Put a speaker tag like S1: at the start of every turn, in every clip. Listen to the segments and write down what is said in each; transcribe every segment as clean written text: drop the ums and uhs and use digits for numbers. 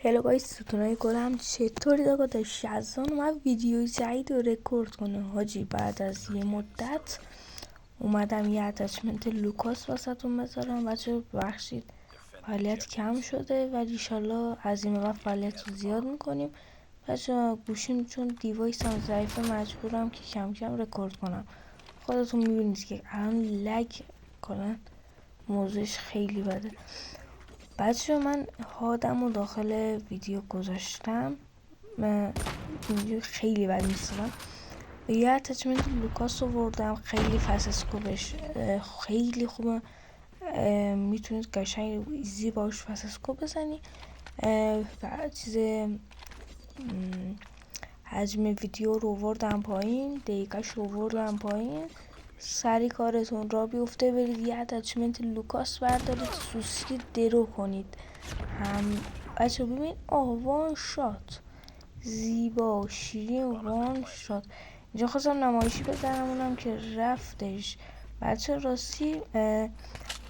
S1: هلو گایز، ستونای گلم چطوری؟ دادا شزان اومد ویدیوی جدید رو رکورد کنه حاجی. بعد از یه مدت اومدم یه اتچمنت لوکاس واسهتون بذارم. بچه ببخشید فعالیت کم شده ولی ایشالله از این به بعد فعالیت رو زیاد میکنیم. بچه گوشیم چون دیوایس هم ضعیفه مجبورم که کم کم رکورد کنم. خودتون میبینید که الان لگ کنن، موضوعش خیلی بده. بچه من هادم رو داخل ویدیو گذاشتم، اینجور خیلی بد نیستم. یه اتچمنت لوکاس رو وردم، خیلی فست اسکوپش خیلی خوبه، میتونید قشنگ ایزی باش فست اسکوپ بزنی. چیز حجم ویدیو رو وردم پایین، دقیقش رو وردم پایین. سری کارتون را بیفته برید یه اتچمنت لوکاس بردارید، سوسکی درو کنید. هم بچه ببین وان شات زیبا شیرین وان شات. اینجا خواستم نمایشی بزنم اونم که رفتش. بچه راستی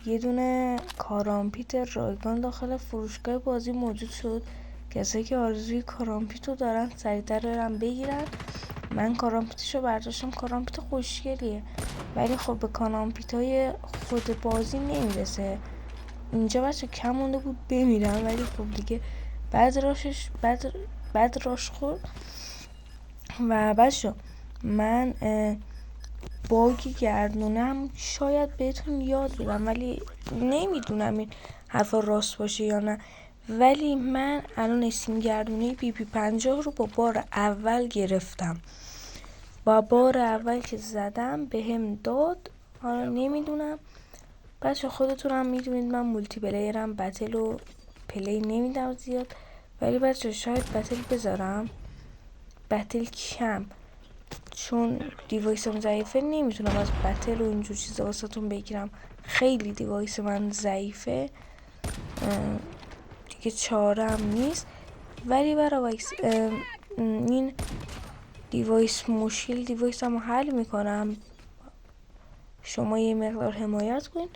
S1: یه دونه کارامپیت رایگان داخل فروشگاه بازی موجود شد. کسایی که آرزوی کارامپیت رو دارن سریعتر برن بگیرن. من کارامپیتشو برداشتم، کارامپیت خوشگلیه ولی خب به کارامپیت های خود بازی نمیرسه. اینجا بچه کم مونده بود بمیرم ولی خب دیگه بعد راش خورد. و بچه من باگی گردونم شاید بهتون یاد بدم ولی نمیدونم این حرفا راست باشه یا نه. ولی من الان اسیم گردونه BP50 رو با بار اول گرفتم. با بار اول که زدم به هم داد. حالا نمیدونم بچه خودتون هم میدونید من مولتی پلیرم، بتل و پلی نمیدم زیاد ولی بچه شاید بتل بذارم، بتل کم، چون دیوایسم ضعیفه نمیتونم از بتل و اینجور چیزا واسهتون بگیرم. خیلی دیوایس من ضعیفه دیگه چارم نیست. ولی برای این دیوایس مشکل دیوایسم رو حل میکنم. شما یه مقدار حمایت کنین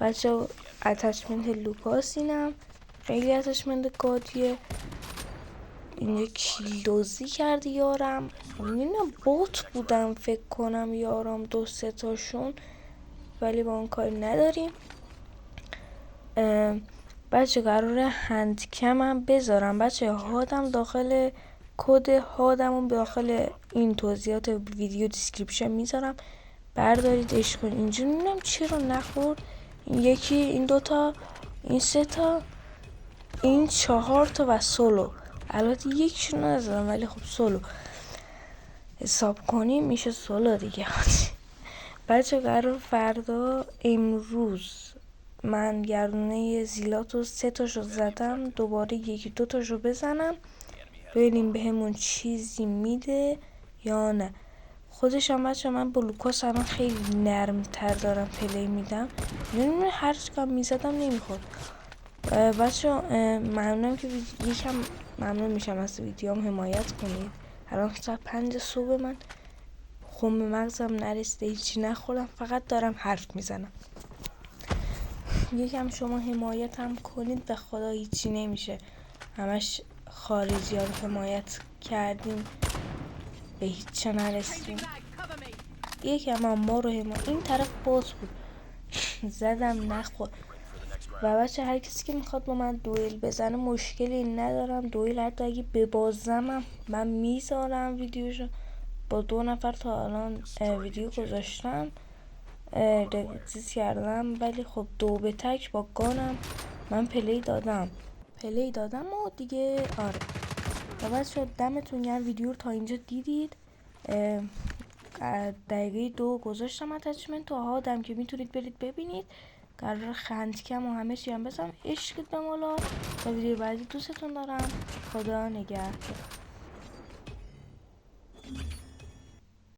S1: بچه. اتچمنت لوکاس اینم خیلی اتچمنت گادیه. اینجا کیلدوزی کرد یارم، نمیدونم بوت بودم فکر کنم یارم 2-3 تاشون ولی با اون کاری نداریم. بچه قراره هندکم هم بذارم. بچه هادم داخل کد هادم داخل این توضیحات ویدیو دیسکریپشن میذارم، بردارید عشق کنید. اینجا نمیدونم چرا نخورد. این یکی، این دوتا، این 3 تا، این 4 تا و سولو. البته یکیشو نزدم ولی خب سولو حساب کنیم میشه سولو دیگه. بچه قرار فردا امروز من گردونه زیلاتو 3 تاشو زدم، دوباره 1-2 تاشو بزنم ببینیم بهمون چیزی میده یا نه. خودش هم بچه من با لوکاس الان خیلی نرم تر دارم پلی میدم، نمیدونم هر چقدر میزدم نمیخورد. بچه ممنونم که یکم ممنون میشم از ویدیوم حمایت کنید. الان ساعت 5 صبح من خم مغزم نرسیده، هیچی نخورم، فقط دارم حرف میزنم. یکم شما حمایت هم کنید، به خدا هیچی نمیشه. همش خارجی ها رو حمایت کردیم به هیچ نرسیم. یکم هم ما رو حمایت. این طرف باز بود زدم نخور. و بچه هر کسی که میخواد با من دوئل بزنه مشکلی ندارم. دوئل حتی اگه ببازم من میذارم ویدیوشو. با 2 نفر تا الان ویدیو گذاشتم، چیز کردم ولی خب 2 به تک با گانم من پلی دادم و دیگه آره. و بچه دمتون گرم ویدیو رو تا اینجا دیدید. دقیقه 2 گذاشتم اتچمنت و هادم که میتونید برید ببینید. قرار خندکم و همه چی هم بزنم. عشقت به مولا. تا ویدیو بعدی دوستتون دارم. خدا نگهدار.